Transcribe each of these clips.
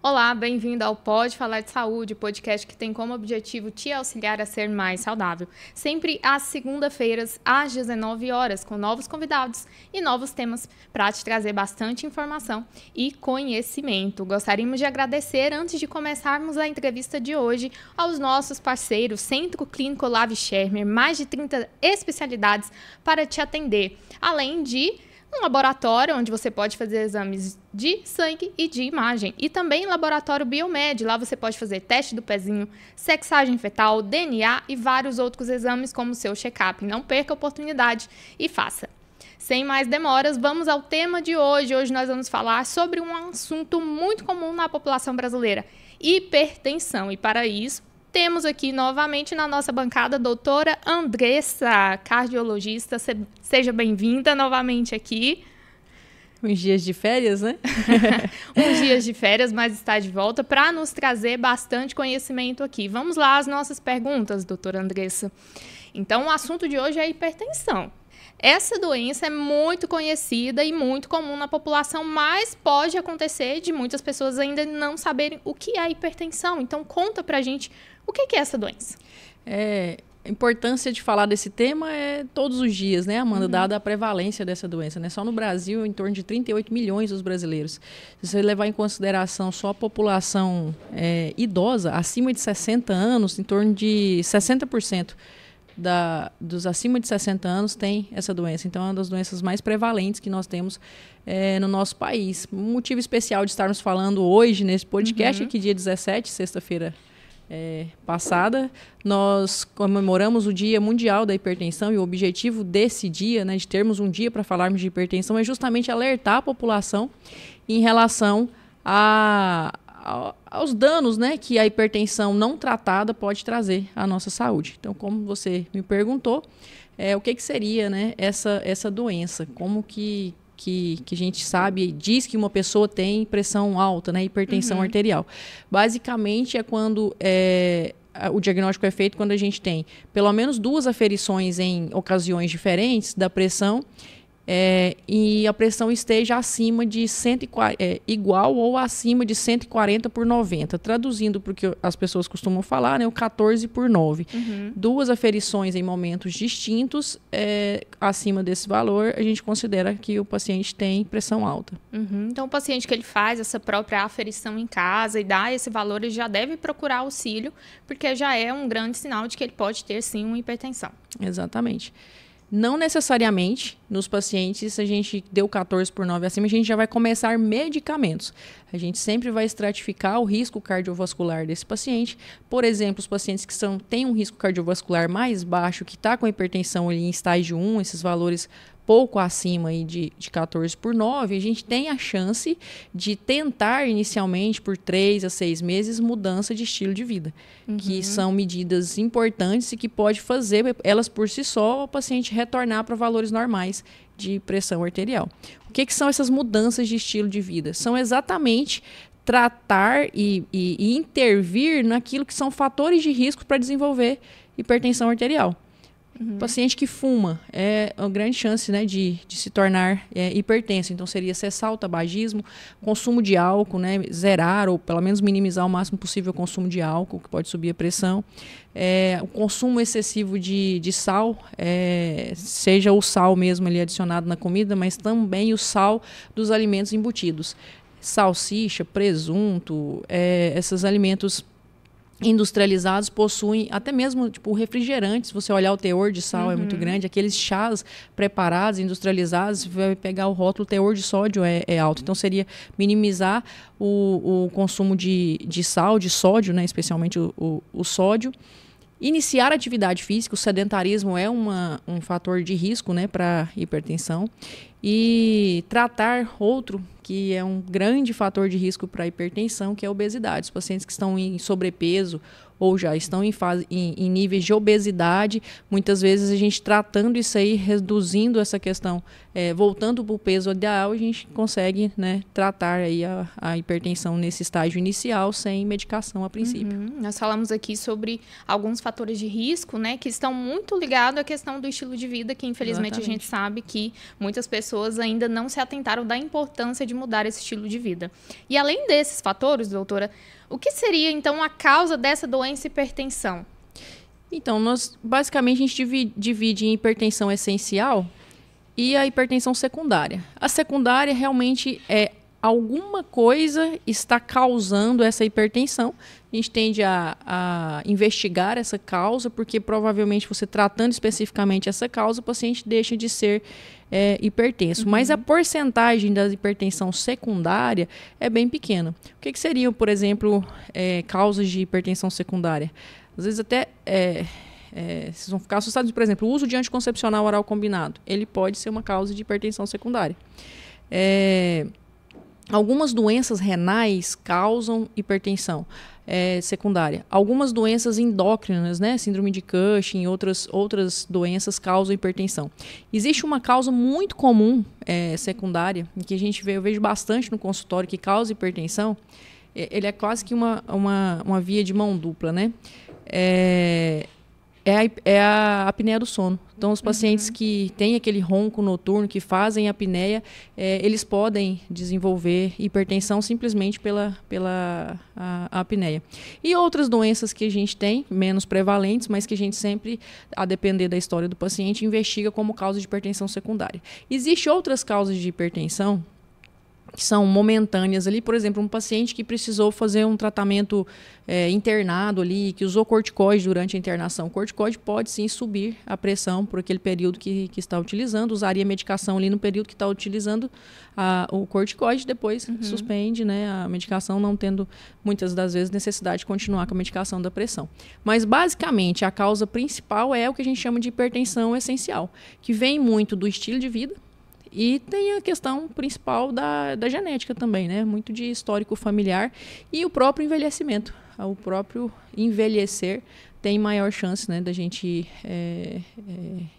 Olá, bem-vindo ao Pode Falar de Saúde, podcast que tem como objetivo te auxiliar a ser mais saudável. Sempre às segunda-feiras, às 19 horas, com novos convidados e novos temas para te trazer bastante informação e conhecimento. Gostaríamos de agradecer, antes de começarmos a entrevista de hoje, aos nossos parceiros, Centro Clínico Olavo Schermer, mais de 30 especialidades para te atender, além de um laboratório onde você pode fazer exames de sangue e de imagem. E também laboratório Biomed. Lá você pode fazer teste do pezinho, sexagem fetal, DNA e vários outros exames como o seu check-up. Não perca a oportunidade e faça. Sem mais demoras, vamos ao tema de hoje. Hoje nós vamos falar sobre um assunto muito comum na população brasileira: hipertensão. E para isso, temos aqui novamente na nossa bancada a doutora Andressa, cardiologista. Seja bem-vinda novamente aqui. Uns dias de férias, né? Uns dias de férias, mas está de volta para nos trazer bastante conhecimento aqui. Vamos lá às nossas perguntas, doutora Andressa. Então, o assunto de hoje é a hipertensão. Essa doença é muito conhecida e muito comum na população, mas pode acontecer de muitas pessoas ainda não saberem o que é a hipertensão. Então, conta pra gente o que é essa doença. A importância de falar desse tema é todos os dias, né, Amanda? Dada a prevalência dessa doença, né? Só no Brasil, em torno de 38 milhões dos brasileiros. Se você levar em consideração só a população idosa, acima de 60 anos, em torno de 60% dos acima de 60 anos tem essa doença. Então, é uma das doenças mais prevalentes que nós temos no nosso país. Um motivo especial de estarmos falando hoje nesse podcast, que dia 17, sexta-feira passada, nós comemoramos o Dia Mundial da Hipertensão, e o objetivo desse dia, né, de termos um dia para falarmos de hipertensão, é justamente alertar a população em relação aos danos, né, que a hipertensão não tratada pode trazer à nossa saúde. Então, como você me perguntou, o que seria, né, essa doença? Como que a gente sabe, diz que uma pessoa tem pressão alta, né, hipertensão arterial. Basicamente é quando o diagnóstico é feito quando a gente tem pelo menos 2 aferições em ocasiões diferentes da pressão, e a pressão esteja acima de igual ou acima de 140/90, traduzindo para o que as pessoas costumam falar, né, o 14/9. 2 aferições em momentos distintos, acima desse valor, a gente considera que o paciente tem pressão alta. Então, o paciente que ele faz essa própria aferição em casa e dá esse valor, ele já deve procurar auxílio, porque já é um grande sinal de que ele pode ter, sim, uma hipertensão. Exatamente. Não necessariamente nos pacientes, se a gente deu 14/9 acima, a gente já vai começar medicamentos. A gente sempre vai estratificar o risco cardiovascular desse paciente. Por exemplo, os pacientes que têm um risco cardiovascular mais baixo, que está com hipertensão ali em estágio 1, esses valores pouco acima aí de 14/9, a gente tem a chance de tentar inicialmente por 3 a 6 meses mudança de estilo de vida, que são medidas importantes e que pode fazer elas por si só o paciente retornar para valores normais de pressão arterial. O que são essas mudanças de estilo de vida? São exatamente tratar e intervir naquilo que são fatores de risco para desenvolver hipertensão arterial. O paciente que fuma é uma grande chance, né, de se tornar hipertenso. Então, seria cessar o tabagismo, consumo de álcool, né, zerar ou pelo menos minimizar o máximo possível o consumo de álcool, que pode subir a pressão. O consumo excessivo de sal, seja o sal mesmo ali adicionado na comida, mas também o sal dos alimentos embutidos. Salsicha, presunto, esses alimentos industrializados possuem até mesmo refrigerantes. Se você olhar, o teor de sal é muito grande. Aqueles chás preparados, industrializados, vai pegar o rótulo, o teor de sódio é alto. Então, seria minimizar o consumo de sal, de sódio, né, especialmente o sódio. Iniciar atividade física. O sedentarismo é um fator de risco, né, para hipertensão. E tratar outro que é um grande fator de risco para hipertensão, que é a obesidade. Os pacientes que estão em sobrepeso ou já estão em níveis de obesidade. Muitas vezes a gente tratando isso aí, reduzindo essa questão, voltando para o peso ideal, a gente consegue, né, tratar aí a hipertensão nesse estágio inicial sem medicação a princípio. Nós falamos aqui sobre alguns fatores de risco, né, que estão muito ligados à questão do estilo de vida, que infelizmente a gente sabe que muitas pessoas ainda não se atentaram da importância de mudar esse estilo de vida. E além desses fatores, doutora, o que seria então a causa dessa doença hipertensão? Então, basicamente a gente divide em hipertensão essencial e a hipertensão secundária. A secundária realmente é alguma coisa está causando essa hipertensão. A gente tende a investigar essa causa, porque provavelmente você tratando especificamente essa causa, o paciente deixa de ser hipertenso. Mas a porcentagem da hipertensão secundária é bem pequena. O que seriam, por exemplo, causas de hipertensão secundária? Às vezes até vocês vão ficar assustados. Por exemplo, o uso de anticoncepcional oral combinado. Ele pode ser uma causa de hipertensão secundária. Algumas doenças renais causam hipertensão secundária. Algumas doenças endócrinas, né, síndrome de Cushing e outras doenças causam hipertensão. Existe uma causa muito comum secundária, que eu vejo bastante no consultório, que causa hipertensão. Ele é quase que uma via de mão dupla, né? É a apneia do sono. Então, os pacientes que têm aquele ronco noturno, que fazem apneia, eles podem desenvolver hipertensão simplesmente pela apneia. E outras doenças que a gente tem, menos prevalentes, mas que a gente sempre, a depender da história do paciente, investiga como causa de hipertensão secundária. Existem outras causas de hipertensão que são momentâneas ali, por exemplo, um paciente que precisou fazer um tratamento internado ali, que usou corticoide durante a internação. O corticoide pode sim subir a pressão por aquele período que está utilizando, usaria medicação ali no período que está utilizando o corticoide, depois suspende, né, a medicação, não tendo muitas das vezes necessidade de continuar com a medicação da pressão. Mas basicamente a causa principal é o que a gente chama de hipertensão essencial, que vem muito do estilo de vida. E tem a questão principal da genética também, né? Muito de histórico familiar e o próprio envelhecimento. O próprio envelhecer tem maior chance, né, da gente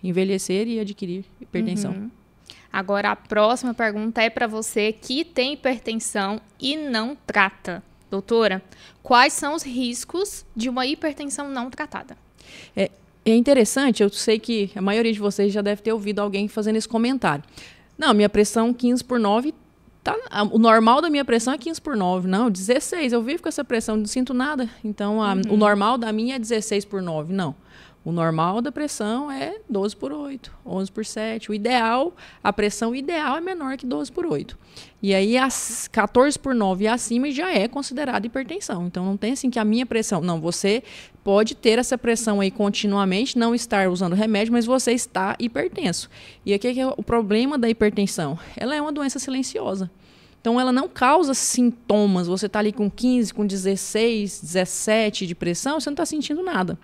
envelhecer e adquirir hipertensão. Agora, a próxima pergunta é para você que tem hipertensão e não trata. Doutora, quais são os riscos de uma hipertensão não tratada? É interessante, eu sei que a maioria de vocês já deve ter ouvido alguém fazendo esse comentário. Não, minha pressão 15/9, o normal da minha pressão é 15/9. Não, 16, eu vivo com essa pressão, não sinto nada. Então, o normal da minha é 16/9. Não, o normal da pressão é 12/8, 11/7. O ideal, a pressão ideal é menor que 12/8. E aí, as 14/9 e acima já é considerado hipertensão. Então, não tem assim que a minha pressão... Não, você pode ter essa pressão aí continuamente, não estar usando remédio, mas você está hipertenso. E aqui é o problema da hipertensão. Ela é uma doença silenciosa. Então, ela não causa sintomas. Você está ali com 15, com 16, 17 de pressão, você não está sentindo nada.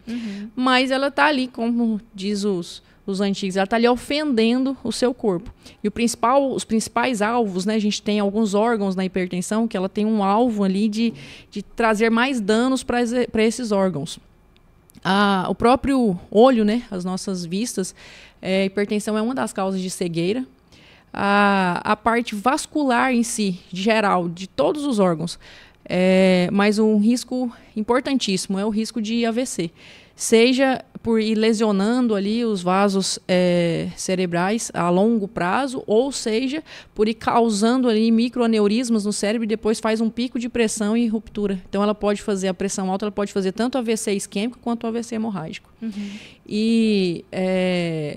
Mas ela está ali, como diz os antigos, ela está ali ofendendo o seu corpo. E os principais alvos, né? A gente tem alguns órgãos na hipertensão que ela tem um alvo ali de trazer mais danos para esses órgãos. O próprio olho, né? As nossas vistas, a hipertensão é uma das causas de cegueira. A parte vascular em si, geral, de todos os órgãos. Mas um risco importantíssimo é o risco de AVC. Seja por ir lesionando ali os vasos cerebrais a longo prazo, ou seja, por ir causando ali microaneurismas no cérebro e depois faz um pico de pressão e ruptura. Então, ela pode fazer a pressão alta, ela pode fazer tanto AVC isquêmico quanto AVC hemorrágico. E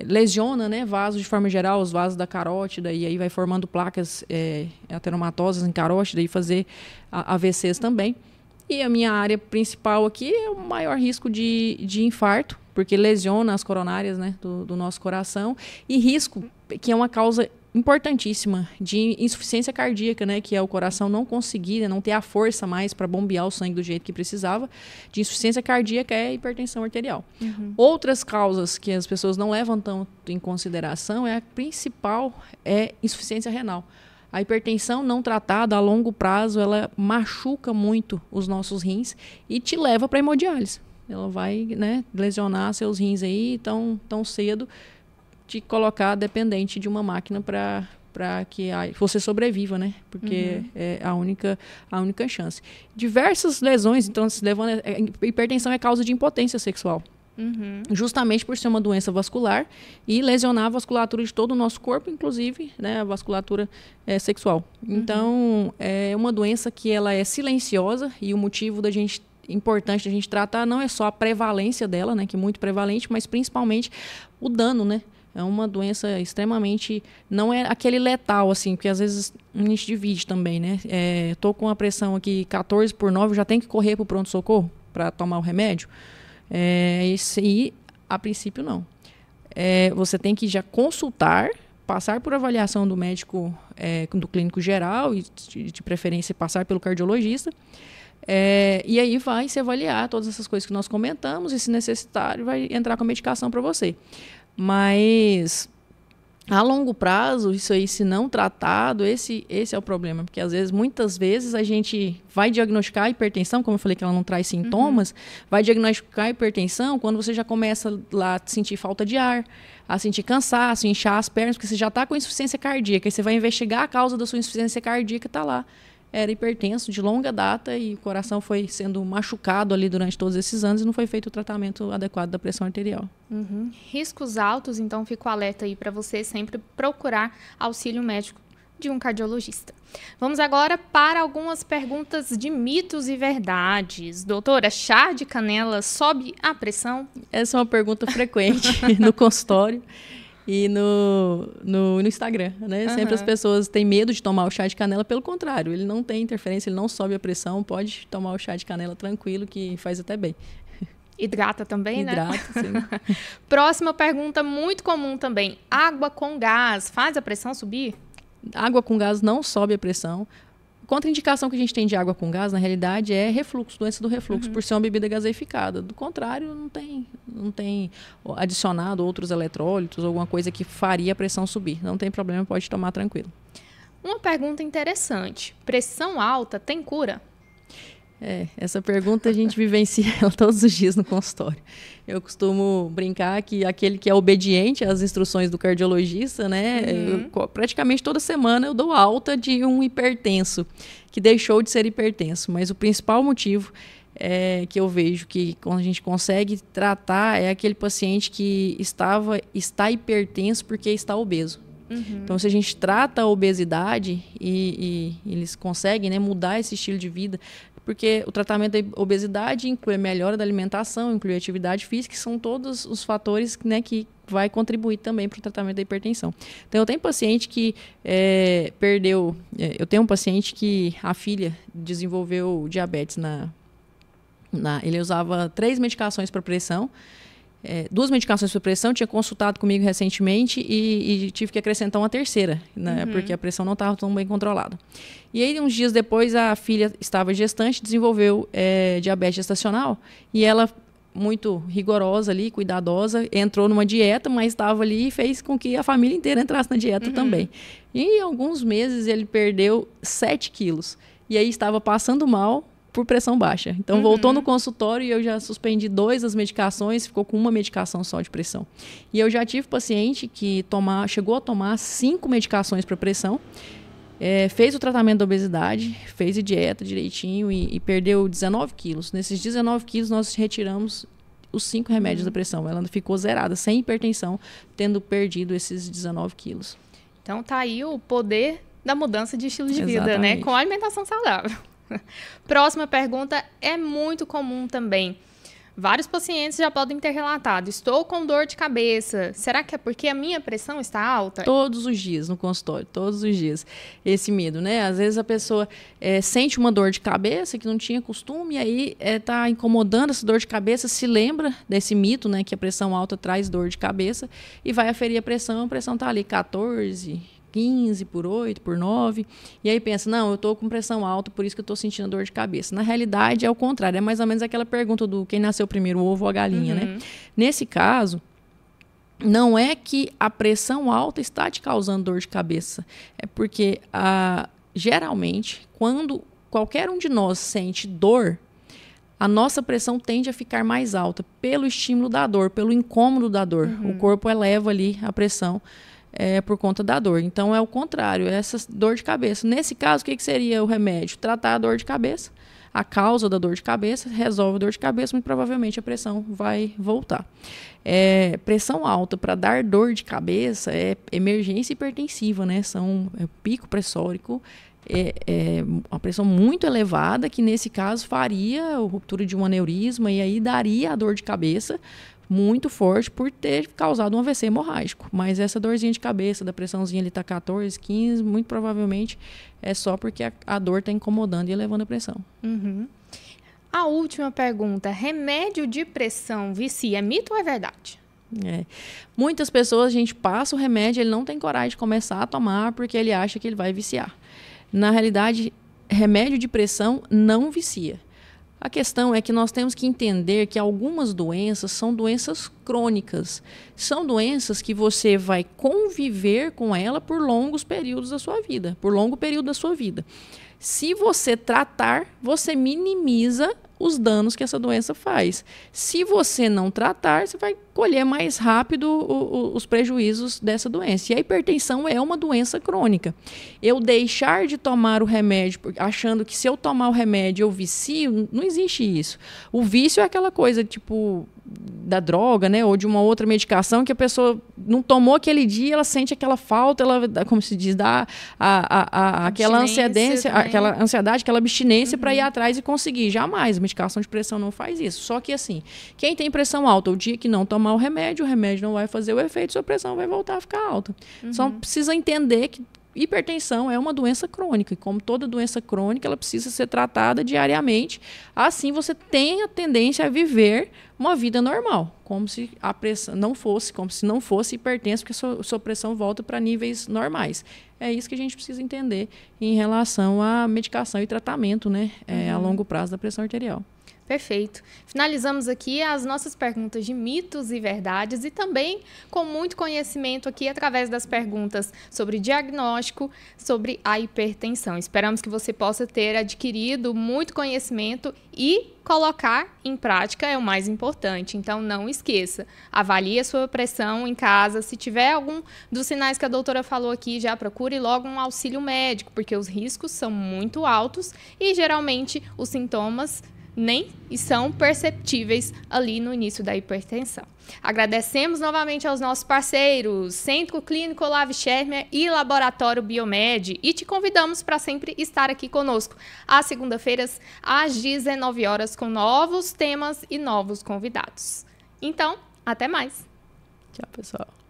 lesiona, né, vasos de forma geral, os vasos da carótida, e aí vai formando placas ateromatosas em carótida e fazer AVCs também. E a minha área principal aqui é o maior risco de infarto, porque lesiona as coronárias, né, do nosso coração. E risco, que é uma causa importantíssima, de insuficiência cardíaca, né, que é o coração não conseguir, não ter a força mais para bombear o sangue do jeito que precisava. De insuficiência cardíaca é hipertensão arterial. Outras causas que as pessoas não levam tanto em consideração, a principal é insuficiência renal. A hipertensão não tratada a longo prazo, ela machuca muito os nossos rins e te leva para hemodiálise. ela vai, né, lesionar seus rins aí tão cedo, te colocar dependente de uma máquina para que você sobreviva, né? Porque é a única chance. Diversas lesões, então, hipertensão é causa de impotência sexual. Justamente por ser uma doença vascular e lesionar a vasculatura de todo o nosso corpo, inclusive, né, a vasculatura sexual. Então, é uma doença que ela é silenciosa e o motivo importante da gente tratar não é só a prevalência dela, né, que é muito prevalente, mas principalmente o dano, né? É uma doença extremamente... Não é aquele letal, assim, porque às vezes a gente divide também, né? Tô com a pressão aqui 14/9, já tem que correr para o pronto-socorro para tomar o remédio? Isso aí, a princípio, não. Você tem que já consultar, passar por avaliação do médico, do clínico geral, e de preferência passar pelo cardiologista. E aí vai se avaliar todas essas coisas que nós comentamos, e se necessário, vai entrar com a medicação para você. Mas a longo prazo, isso aí, se não tratado, esse é o problema. Porque, muitas vezes, a gente vai diagnosticar a hipertensão, como eu falei que ela não traz sintomas, vai diagnosticar a hipertensão quando você já começa lá a sentir falta de ar, a sentir cansaço, inchar as pernas, porque você já está com insuficiência cardíaca. E você vai investigar a causa da sua insuficiência cardíaca, está lá. Era hipertenso de longa data e o coração foi sendo machucado ali durante todos esses anos e não foi feito o tratamento adequado da pressão arterial. Riscos altos, então fico alerta aí para você sempre procurar auxílio médico de um cardiologista. Vamos agora para algumas perguntas de mitos e verdades. Doutora, chá de canela sobe a pressão? Essa é uma pergunta frequente no consultório. E no Instagram, né? Sempre as pessoas têm medo de tomar o chá de canela. Pelo contrário, ele não tem interferência, ele não sobe a pressão. Pode tomar o chá de canela tranquilo, que faz até bem. Hidrata também, né? Hidrata, sim. Próxima pergunta, muito comum também. Água com gás faz a pressão subir? Água com gás não sobe a pressão. Contraindicação que a gente tem de água com gás, na realidade, é refluxo, doença do refluxo, por ser uma bebida gaseificada. Do contrário, não tem adicionado outros eletrólitos, alguma coisa que faria a pressão subir. Não tem problema, pode tomar tranquilo. Uma pergunta interessante. Pressão alta tem cura? Essa pergunta a gente vivencia ela todos os dias no consultório. Eu costumo brincar que aquele que é obediente às instruções do cardiologista, né? Praticamente toda semana eu dou alta de um hipertenso, que deixou de ser hipertenso. Mas o principal motivo que eu vejo que quando a gente consegue tratar é aquele paciente que está hipertenso porque está obeso. Então, se a gente trata a obesidade e eles conseguem, né, mudar esse estilo de vida, porque o tratamento da obesidade inclui a melhora da alimentação, inclui a atividade física, que são todos os fatores, né, que vai contribuir também para o tratamento da hipertensão. Então, eu tenho paciente que eu tenho um paciente que a filha desenvolveu diabetes ele usava 3 medicações para pressão, 2 medicações para pressão, tinha consultado comigo recentemente e tive que acrescentar uma terceira, né, porque a pressão não estava tão bem controlada. E aí, uns dias depois, a filha estava gestante, desenvolveu diabetes gestacional, e ela, muito rigorosa ali, cuidadosa, entrou numa dieta, mas estava ali e fez com que a família inteira entrasse na dieta também. E em alguns meses ele perdeu 7 quilos, e aí estava passando mal por pressão baixa. Então, voltou no consultório e eu já suspendi 2 das medicações, ficou com uma medicação só de pressão. E eu já tive paciente que chegou a tomar 5 medicações para pressão, fez o tratamento da obesidade, fez a dieta direitinho e perdeu 19 quilos. Nesses 19 quilos, nós retiramos os 5 remédios da pressão. Ela ficou zerada, sem hipertensão, tendo perdido esses 19 quilos. Então, tá aí o poder da mudança de estilo de vida, né? Com alimentação saudável. Próxima pergunta é muito comum também. Vários pacientes já podem ter relatado: estou com dor de cabeça. Será que é porque a minha pressão está alta? Todos os dias no consultório, todos os dias. Esse medo, né? Às vezes a pessoa sente uma dor de cabeça que não tinha costume, e aí está incomodando essa dor de cabeça, se lembra desse mito, né? Que a pressão alta traz dor de cabeça, e vai aferir a pressão está ali 14, 15 por 8, por 9, e aí pensa, não, eu estou com pressão alta, por isso que eu estou sentindo dor de cabeça. Na realidade, é o contrário, é mais ou menos aquela pergunta do quem nasceu primeiro, o ovo ou a galinha, né? Nesse caso, não é que a pressão alta está te causando dor de cabeça, é porque, geralmente, quando qualquer um de nós sente dor, a nossa pressão tende a ficar mais alta pelo estímulo da dor, pelo incômodo da dor. O corpo eleva ali a pressão por conta da dor. Então, é o contrário, essa dor de cabeça. Nesse caso, o que seria o remédio? Tratar a dor de cabeça, a causa da dor de cabeça, resolve a dor de cabeça, muito provavelmente a pressão vai voltar. Pressão alta para dar dor de cabeça é emergência hipertensiva, né? Pico pressórico, uma pressão muito elevada, que nesse caso faria a ruptura de um aneurisma e aí daria a dor de cabeça muito forte por ter causado um AVC hemorrágico. Mas essa dorzinha de cabeça, da pressãozinha ali está 14, 15, muito provavelmente é só porque a dor está incomodando e elevando a pressão. A última pergunta, remédio de pressão vicia, é mito ou é verdade? Muitas pessoas, a gente passa o remédio, ele não tem coragem de começar a tomar porque ele acha que ele vai viciar. Na realidade, remédio de pressão não vicia. A questão é que nós temos que entender que algumas doenças são doenças crônicas. São doenças que você vai conviver com ela por longos períodos da sua vida, por longo período da sua vida. Se você tratar, você minimiza os danos que essa doença faz. Se você não tratar, você vai colher mais rápido os prejuízos dessa doença. E a hipertensão é uma doença crônica. Eu deixar de tomar o remédio, achando que se eu tomar o remédio eu vicio, não existe isso. O vício é aquela coisa, tipo, da droga, né? Ou de uma outra medicação que a pessoa não tomou aquele dia, ela sente aquela falta, ela, como se diz, dá aquela ansiedade, aquela abstinência para ir atrás e conseguir. Jamais, a medicação de pressão não faz isso. Só que assim, quem tem pressão alta, o dia que não tomar o remédio não vai fazer o efeito, sua pressão vai voltar a ficar alta. Só precisa entender que hipertensão é uma doença crônica, e como toda doença crônica, ela precisa ser tratada diariamente. Assim, você tem a tendência a viver uma vida normal, como se a pressão não fosse hipertenso, porque sua pressão volta para níveis normais. É isso que a gente precisa entender em relação à medicação e tratamento, né, a longo prazo da pressão arterial. Perfeito. Finalizamos aqui as nossas perguntas de mitos e verdades e também com muito conhecimento aqui através das perguntas sobre diagnóstico, sobre a hipertensão. Esperamos que você possa ter adquirido muito conhecimento e colocar em prática é o mais importante. Então, não esqueça, avalie a sua pressão em casa. Se tiver algum dos sinais que a doutora falou aqui, já procure logo um auxílio médico, porque os riscos são muito altos e geralmente os sintomas nem são perceptíveis ali no início da hipertensão. Agradecemos novamente aos nossos parceiros, Centro Clínico Olavo Schermer e Laboratório Biomed, e te convidamos para sempre estar aqui conosco, às segunda-feiras, às 19 horas, com novos temas e novos convidados. Então, até mais! Tchau, pessoal!